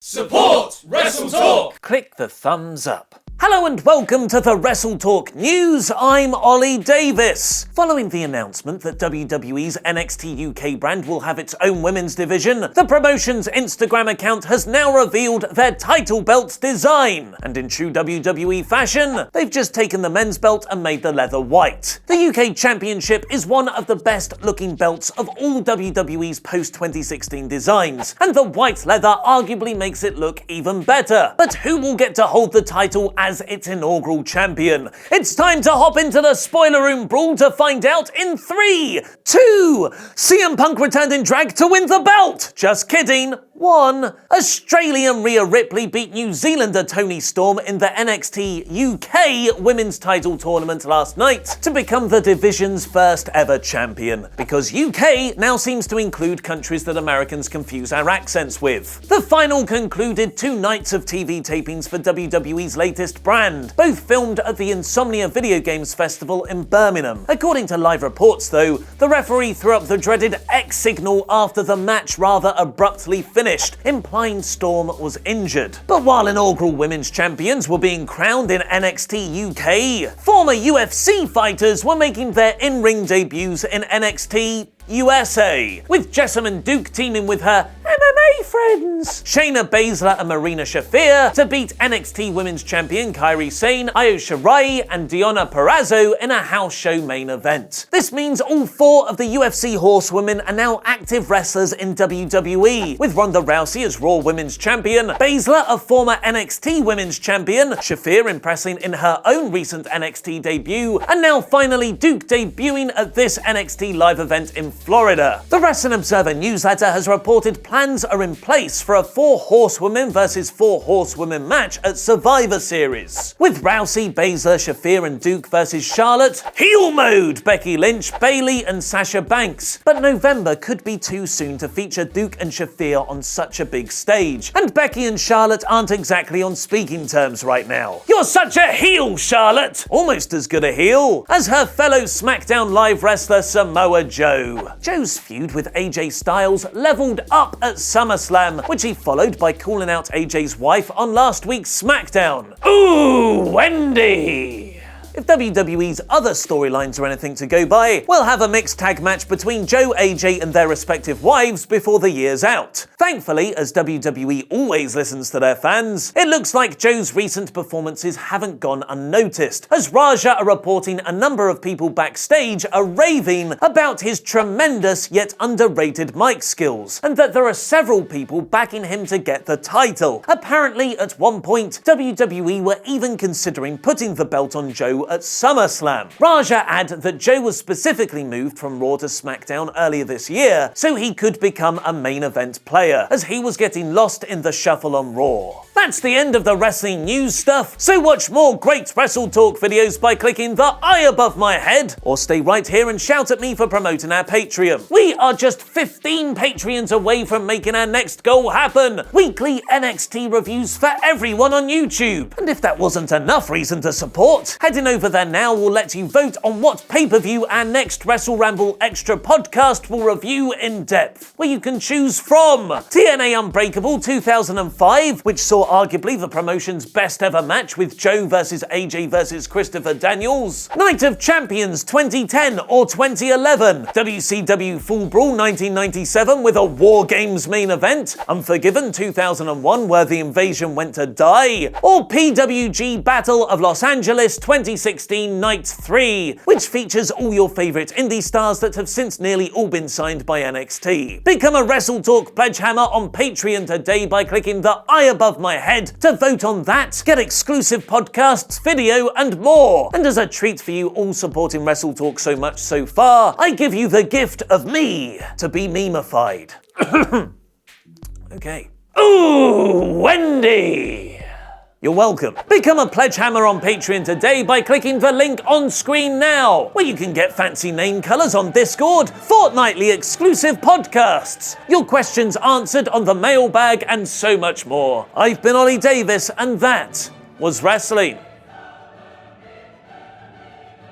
Support WrestleTalk! Click the thumbs up. Hello and welcome to the WrestleTalk News. I'm Ollie Davis. Following the announcement that WWE's NXT UK brand will have its own women's division, the promotion's Instagram account has now revealed their title belt design. And in true WWE fashion, they've just taken the men's belt and made the leather white. The UK Championship is one of the best looking belts of all WWE's post-2016 designs, and the white leather arguably makes it look even better. But who will get to hold the title as its inaugural champion? It's time to hop into the spoiler room brawl to find out in 3, 2, CM Punk returned in drag to win the belt. Just kidding. 1. Australian Rhea Ripley beat New Zealander Toni Storm in the NXT UK Women's Title Tournament last night to become the division's first ever champion, because UK now seems to include countries that Americans confuse our accents with. The final concluded 2 nights of TV tapings for WWE's latest brand, both filmed at the Insomnia Video Games Festival in Birmingham. According to live reports though, the referee threw up the dreaded X signal after the match rather abruptly finished, implying Storm was injured. But while inaugural women's champions were being crowned in NXT UK, former UFC fighters were making their in-ring debuts in NXT USA, with Jessamyn Duke teaming with her MMA friends Shayna Baszler and Marina Shafir to beat NXT Women's Champion Kairi Sane, Io Shirai and Deonna Purrazzo in a house show main event. This means all 4 of the UFC horsewomen are now active wrestlers in WWE, with Ronda Rousey as Raw Women's Champion, Baszler a former NXT Women's Champion, Shafir impressing in her own recent NXT debut, and now finally Duke debuting at this NXT live event in Florida. The Wrestling Observer newsletter has reported plans are in place for a 4 horsewomen versus 4 horsewomen match at Survivor Series, with Rousey, Baszler, Shafir and Duke versus Charlotte, heel mode, Becky Lynch, Bayley and Sasha Banks. But November could be too soon to feature Duke and Shafir on such a big stage, and Becky and Charlotte aren't exactly on speaking terms right now. You're such a heel, Charlotte! Almost as good a heel as her fellow SmackDown Live wrestler Samoa Joe. Joe's feud with AJ Styles leveled up at SummerSlam, which he followed by calling out AJ's wife on last week's SmackDown. Ooh, Wendy! If WWE's other storylines are anything to go by, we'll have a mixed tag match between Joe, AJ and their respective wives before the year's out. Thankfully, as WWE always listens to their fans, it looks like Joe's recent performances haven't gone unnoticed, as Raja are reporting a number of people backstage are raving about his tremendous yet underrated mic skills, and that there are several people backing him to get the title. Apparently, at one point, WWE were even considering putting the belt on Joe at SummerSlam. Raja added that Joe was specifically moved from Raw to SmackDown earlier this year so he could become a main event player, as he was getting lost in the shuffle on Raw. That's the end of the wrestling news stuff, so watch more great WrestleTalk videos by clicking the eye above my head, or stay right here and shout at me for promoting our Patreon. We are just 15 Patreons away from making our next goal happen: weekly NXT reviews for everyone on YouTube. And if that wasn't enough reason to support, heading over there now will let you vote on what pay-per-view our next Wrestle Ramble Extra podcast will review in depth, where you can choose from TNA Unbreakable 2005, which saw arguably the promotion's best ever match with Joe versus AJ versus Christopher Daniels, Night of Champions 2010 or 2011, WCW Full Brawl 1997 with a War Games main event, Unforgiven 2001 where the invasion went to die, or PWG Battle of Los Angeles 2016 Night 3, which features all your favourite indie stars that have since nearly all been signed by NXT. Become a WrestleTalk Pledge Hammer on Patreon today by clicking the eye above my head to vote on that, get exclusive podcasts, video and more. And as a treat for you all supporting WrestleTalk so much so far, I give you the gift of me to be memeified. Okay. Ooh, Wendy! You're welcome. Become a pledge hammer on Patreon today by clicking the link on screen now, where you can get fancy name colours on Discord, fortnightly exclusive podcasts, your questions answered on the mailbag, and so much more. I've been Ollie Davis, and that was wrestling.